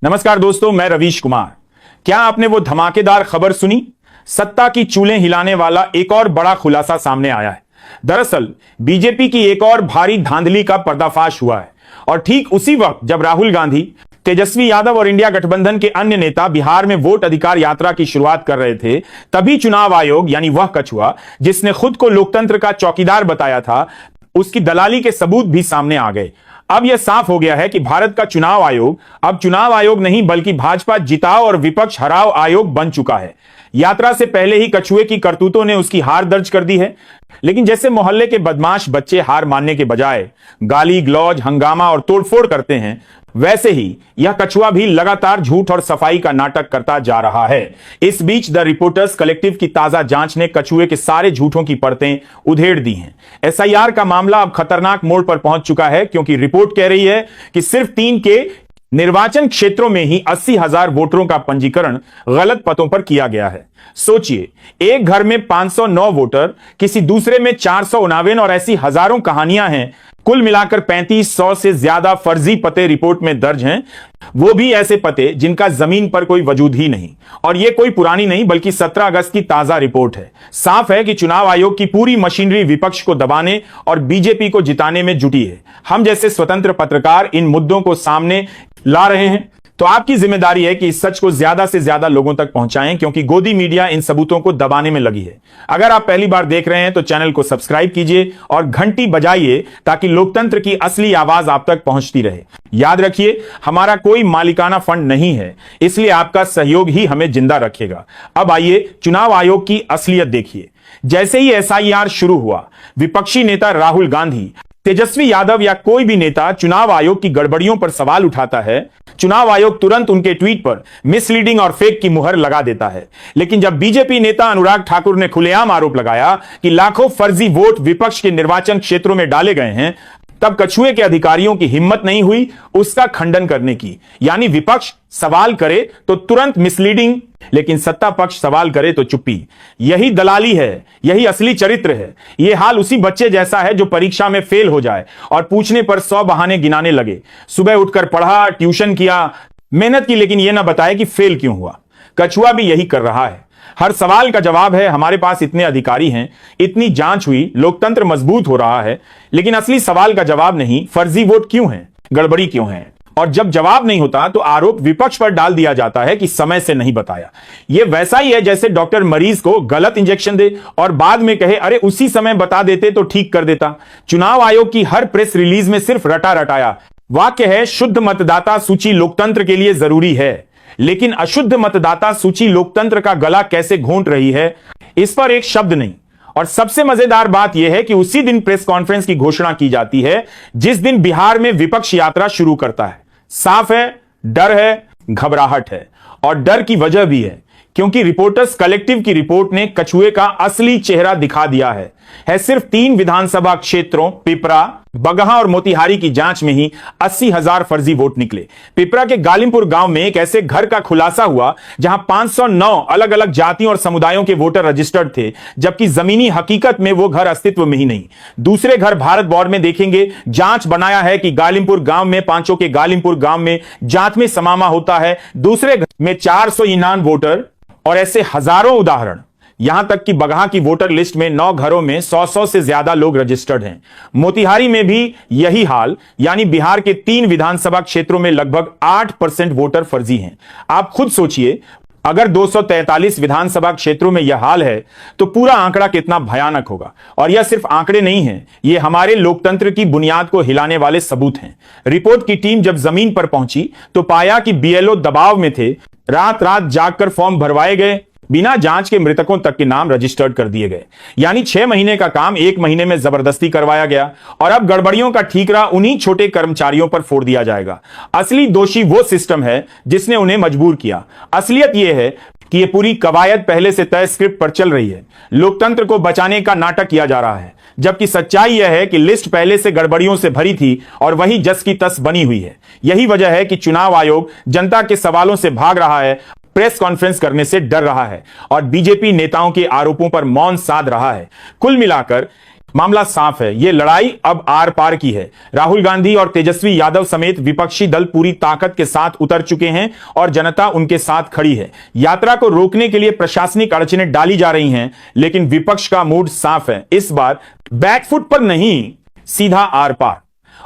नमस्कार दोस्तों, मैं रवीश कुमार। क्या आपने वो धमाकेदार खबर सुनी? सत्ता की चूल्हें हिलाने वाला एक और बड़ा खुलासा सामने आया है। दरअसल बीजेपी की एक और भारी धांधली का पर्दाफाश हुआ है और ठीक उसी वक्त जब राहुल गांधी, तेजस्वी यादव और इंडिया गठबंधन के अन्य नेता बिहार में वोट अधिकार यात्रा की शुरुआत कर रहे थे, तभी चुनाव आयोग यानी वह कछुआ जिसने खुद को लोकतंत्र का चौकीदार बताया था, उसकी दलाली के सबूत भी सामने आ गए। अब यह साफ हो गया है कि भारत का चुनाव आयोग अब चुनाव आयोग नहीं बल्कि भाजपा जिताओ और विपक्ष हराओ आयोग बन चुका है। यात्रा से पहले ही कछुए की करतूतों ने उसकी हार दर्ज कर दी है। लेकिन जैसे मोहल्ले के बदमाश बच्चे हार मानने के बजाय गाली गलौज, हंगामा और तोड़फोड़ करते हैं, वैसे ही यह कछुआ भी लगातार झूठ और सफाई का नाटक करता जा रहा है। इस बीच द रिपोर्टर्स कलेक्टिव की ताजा जांच ने कछुए के सारे झूठों की परतें उधेड़ दी हैं। एसआईआर का मामला अब खतरनाक मोड़ पर पहुंच चुका है, क्योंकि रिपोर्ट कह रही है कि सिर्फ 3 के निर्वाचन क्षेत्रों में ही 80,000 वोटरों का पंजीकरण गलत पतों पर किया गया है। सोचिए, एक घर में 509 वोटर, किसी दूसरे में 459 और ऐसी हजारों कहानियां हैं। कुल मिलाकर 3500 से ज्यादा फर्जी पते रिपोर्ट में दर्ज हैं, वो भी ऐसे पते जिनका जमीन पर कोई वजूद ही नहीं। और ये कोई पुरानी नहीं बल्कि 17 अगस्त की ताजा रिपोर्ट है। साफ है कि चुनाव आयोग की पूरी मशीनरी विपक्ष को दबाने और बीजेपी को जिताने में जुटी है। हम जैसे स्वतंत्र पत्रकार इन मुद्दों को सामने ला रहे हैं, तो आपकी जिम्मेदारी है कि इस सच को ज्यादा से ज्यादा लोगों तक पहुंचाएं, क्योंकि गोदी मीडिया इन सबूतों को दबाने में लगी है। अगर आप पहली बार देख रहे हैं तो चैनल को सब्सक्राइब कीजिए और घंटी बजाइए ताकि लोकतंत्र की असली आवाज आप तक पहुंचती रहे। याद रखिए, हमारा कोई मालिकाना फंड नहीं है, इसलिए आपका सहयोग ही हमें जिंदा रखेगा। अब आइए चुनाव आयोग की असलियत देखिए। जैसे ही एसआईआर शुरू हुआ, विपक्षी नेता राहुल गांधी, तेजस्वी यादव या कोई भी नेता चुनाव आयोग की गड़बड़ियों पर सवाल उठाता है, चुनाव आयोग तुरंत उनके ट्वीट पर मिसलीडिंग और फेक की मुहर लगा देता है। लेकिन जब बीजेपी नेता अनुराग ठाकुर ने खुलेआम आरोप लगाया कि लाखों फर्जी वोट विपक्ष के निर्वाचन क्षेत्रों में डाले गए हैं, तब कछुए के अधिकारियों की हिम्मत नहीं हुई उसका खंडन करने की। यानी विपक्ष सवाल करे तो तुरंत मिसलीडिंग, लेकिन सत्ता पक्ष सवाल करे तो चुप्पी। यही दलाली है, यही असली चरित्र है। यह हाल उसी बच्चे जैसा है जो परीक्षा में फेल हो जाए और पूछने पर 100 बहाने गिनाने लगे। सुबह उठकर पढ़ा, ट्यूशन किया, मेहनत की, लेकिन यह ना बताए कि फेल क्यों हुआ। कछुआ भी यही कर रहा है। हर सवाल का जवाब है हमारे पास इतने अधिकारी हैं, इतनी जांच हुई, लोकतंत्र मजबूत हो रहा है। लेकिन असली सवाल का जवाब नहीं, फर्जी वोट क्यों है, गड़बड़ी क्यों है। और जब जवाब नहीं होता तो आरोप विपक्ष पर डाल दिया जाता है कि समय से नहीं बताया। यह वैसा ही है जैसे डॉक्टर मरीज को गलत इंजेक्शन दे और बाद में कहे अरे उसी समय बता देते तो ठीक कर देता। चुनाव आयोग की हर प्रेस रिलीज में सिर्फ रटा रटाया वाक्य है, शुद्ध मतदाता सूची लोकतंत्र के लिए जरूरी है। लेकिन अशुद्ध मतदाता सूची लोकतंत्र का गला कैसे घोंट रही है, इस पर एक शब्द नहीं। और सबसे मजेदार बात यह है कि उसी दिन प्रेस कॉन्फ्रेंस की घोषणा की जाती है जिस दिन बिहार में विपक्ष यात्रा शुरू करता है। साफ है, डर है, घबराहट है। और डर की वजह भी है, क्योंकि रिपोर्टर्स कलेक्टिव की रिपोर्ट ने कछुए का असली चेहरा दिखा दिया है सिर्फ 3 विधानसभा क्षेत्रों पिपरा, बगहा और मोतिहारी की जांच में ही 80,000 फर्जी वोट निकले। पिपरा के गालिमपुर गांव में एक ऐसे घर का खुलासा हुआ जहां 509 अलग अलग जातियों और समुदायों के वोटर रजिस्टर्ड थे, जबकि जमीनी हकीकत में वो घर अस्तित्व में ही नहीं। दूसरे घर भारत बोर्ड में देखेंगे, जांच बनाया है कि गालिमपुर गांव में पांचों के गालिमपुर गांव में जात में समामा होता है, दूसरे घर में 499 वोटर और ऐसे हजारों उदाहरण। यहां तक कि बगहा की वोटर लिस्ट में 9 घरों में 100 से ज्यादा लोग रजिस्टर्ड हैं। मोतिहारी में भी यही हाल, यानी बिहार के 3 विधानसभा क्षेत्रों में लगभग 8% वोटर फर्जी हैं। आप खुद सोचिए, अगर 243 विधानसभा क्षेत्रों में यह हाल है तो पूरा आंकड़ा कितना भयानक होगा। और यह सिर्फ आंकड़े नहीं हैं, ये हमारे लोकतंत्र की बुनियाद को हिलाने वाले सबूत हैं। रिपोर्ट की टीम जब जमीन पर पहुंची तो पाया कि बीएलओ दबाव में थे। रात रात जागकर फॉर्म भरवाए गए, बिना जांच के मृतकों तक के नाम रजिस्टर्ड कर दिए गए। यानी 6 महीने का काम 1 महीने में जबरदस्ती करवाया गया। और अब गड़बड़ियों का ठीकरा उन्हीं छोटे कर्मचारियों पर फोड़ दिया जाएगा। असली दोषी वो सिस्टम है जिसने उन्हें मजबूर किया। असलियत यह है कि यह पूरी कवायद पहले से तय स्क्रिप्ट पर चल रही है। लोकतंत्र को बचाने का नाटक किया जा रहा है, जबकि सच्चाई यह है कि लिस्ट पहले से गड़बड़ियों से भरी थी और वही जस की तस बनी हुई है। यही वजह है कि चुनाव आयोग जनता के सवालों से भाग रहा है, प्रेस कॉन्फ्रेंस करने से डर रहा है और बीजेपी नेताओं के आरोपों पर मौन साध रहा है। कुल मिलाकर मामला साफ है, यह लड़ाई अब आर पार की है। राहुल गांधी और तेजस्वी यादव समेत विपक्षी दल पूरी ताकत के साथ उतर चुके हैं और जनता उनके साथ खड़ी है। यात्रा को रोकने के लिए प्रशासनिक अड़चनें डाली जा रही हैं, लेकिन विपक्ष का मूड साफ है। इस बार बैकफुट पर नहीं, सीधा आर पार।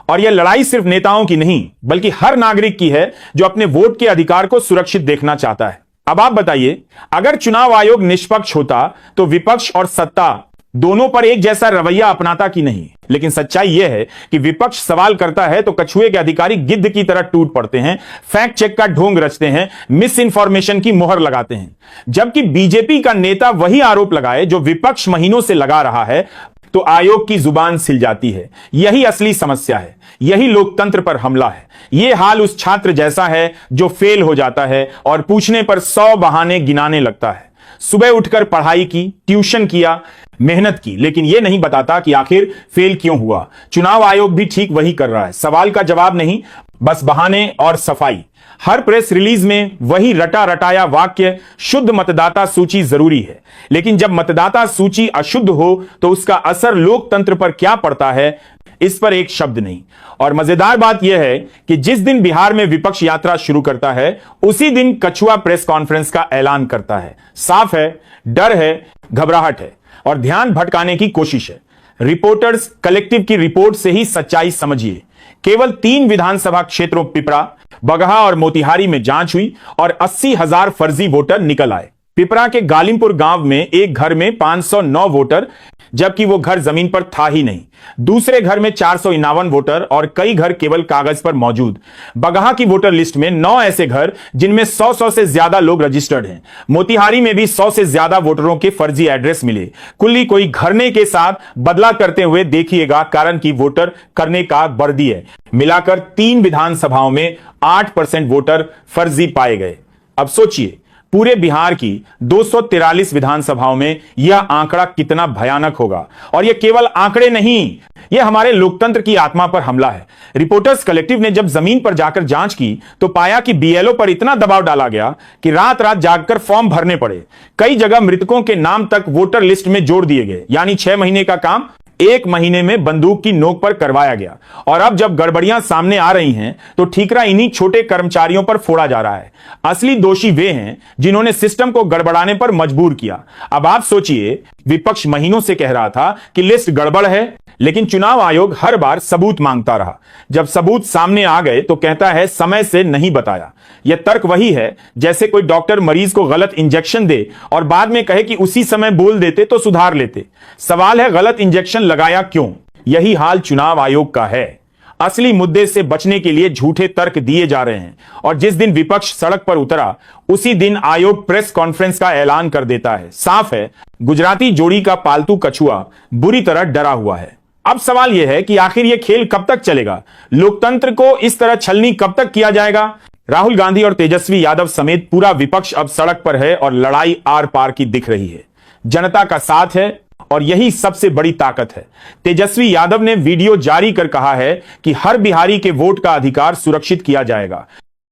और यह लड़ाई सिर्फ नेताओं की नहीं, बल्कि हर नागरिक की है जो अपने वोट के अधिकार को सुरक्षित देखना चाहता है। अब आप बताइए, अगर चुनाव आयोग निष्पक्ष होता तो विपक्ष और सत्ता दोनों पर एक जैसा रवैया अपनाता कि नहीं। लेकिन सच्चाई यह है कि विपक्ष सवाल करता है तो कछुए के अधिकारी गिद्ध की तरह टूट पड़ते हैं, फैक्ट चेक का ढोंग रचते हैं, मिस इंफॉर्मेशन की मोहर लगाते हैं। जबकि बीजेपी का नेता वही आरोप लगाए जो विपक्ष महीनों से लगा रहा है, तो आयोग की जुबान सिल जाती है। यही असली समस्या है, यही लोकतंत्र पर हमला है। यह हाल उस छात्र जैसा है जो फेल हो जाता है और पूछने पर 100 बहाने गिनाने लगता है। सुबह उठकर पढ़ाई की, ट्यूशन किया, मेहनत की, लेकिन यह नहीं बताता कि आखिर फेल क्यों हुआ। चुनाव आयोग भी ठीक वही कर रहा है। सवाल का जवाब नहीं, बस बहाने और सफाई। हर प्रेस रिलीज में वही रटा रटाया वाक्य, शुद्ध मतदाता सूची जरूरी है। लेकिन जब मतदाता सूची अशुद्ध हो तो उसका असर लोकतंत्र पर क्या पड़ता है, इस पर एक शब्द नहीं। और मजेदार बात यह है कि जिस दिन बिहार में विपक्ष यात्रा शुरू करता है, उसी दिन कछुआ प्रेस कॉन्फ्रेंस का ऐलान करता है। साफ है, डर है, घबराहट है और ध्यान भटकाने की कोशिश है। रिपोर्टर्स कलेक्टिव की रिपोर्ट से ही सच्चाई समझिए। केवल 3 विधानसभा क्षेत्रों पिपरा, बगहा और मोतिहारी में जांच हुई और 80,000 फर्जी वोटर निकल आए। पिपरा के गालिमपुर गांव में एक घर में 509 वोटर, जबकि वो घर जमीन पर था ही नहीं। दूसरे घर में 451 वोटर और कई घर केवल कागज पर मौजूद। बगहा की वोटर लिस्ट में 9 ऐसे घर जिनमें 100 से ज्यादा लोग रजिस्टर्ड हैं। मोतिहारी में भी 100 से ज्यादा वोटरों के फर्जी एड्रेस मिले। कुल्ली कोई घरने के साथ बदला करते हुए देखिएगा, कारण कि वोटर करने का वर्दी है। मिलाकर 3 विधानसभाओं में 8% वोटर फर्जी पाए गए। अब सोचिए, पूरे बिहार की 243 विधानसभाओं में यह आंकड़ा कितना भयानक होगा। और यह केवल आंकड़े नहीं, यह हमारे लोकतंत्र की आत्मा पर हमला है। रिपोर्टर्स कलेक्टिव ने जब जमीन पर जाकर जांच की तो पाया कि बीएलओ पर इतना दबाव डाला गया कि रात रात जागकर फॉर्म भरने पड़े। कई जगह मृतकों के नाम तक वोटर लिस्ट में जोड़ दिए गए, यानी 6 महीने का काम 1 महीने में बंदूक की नोक पर करवाया गया। और अब जब गड़बड़ियां सामने आ रही हैं तो ठीकरा इन्हीं छोटे कर्मचारियों पर फोड़ा जा रहा है। असली दोषी वे हैं जिन्होंने सिस्टम को गड़बड़ाने पर मजबूर किया। अब आप सोचिए, विपक्ष महीनों से कह रहा था कि लिस्ट गड़बड़ है, लेकिन चुनाव आयोग हर बार सबूत मांगता रहा। जब सबूत सामने आ गए तो कहता है समय से नहीं बताया। यह तर्क वही है जैसे कोई डॉक्टर मरीज को गलत इंजेक्शन दे और बाद में कहे कि उसी समय बोल देते तो सुधार लेते। सवाल है, गलत इंजेक्शन लगाया क्यों? यही हाल चुनाव आयोग का है। असली मुद्दे से बचने के लिए झूठे तर्क दिए जा रहे हैं और जिस दिन विपक्ष सड़क पर उतरा उसी दिन आयोग प्रेस कॉन्फ्रेंस का ऐलान कर देता है। साफ है, गुजराती जोड़ी का पालतू कछुआ बुरी तरह डरा हुआ है। अब सवाल यह है कि आखिर यह खेल कब तक चलेगा? लोकतंत्र को इस तरह छलनी कब तक किया जाएगा? राहुल गांधी और तेजस्वी यादव समेत पूरा विपक्ष अब सड़क पर है और लड़ाई आर पार की दिख रही है। जनता का साथ है और यही सबसे बड़ी ताकत है। तेजस्वी यादव ने वीडियो जारी कर कहा है कि हर बिहारी के वोट का अधिकार सुरक्षित किया जाएगा।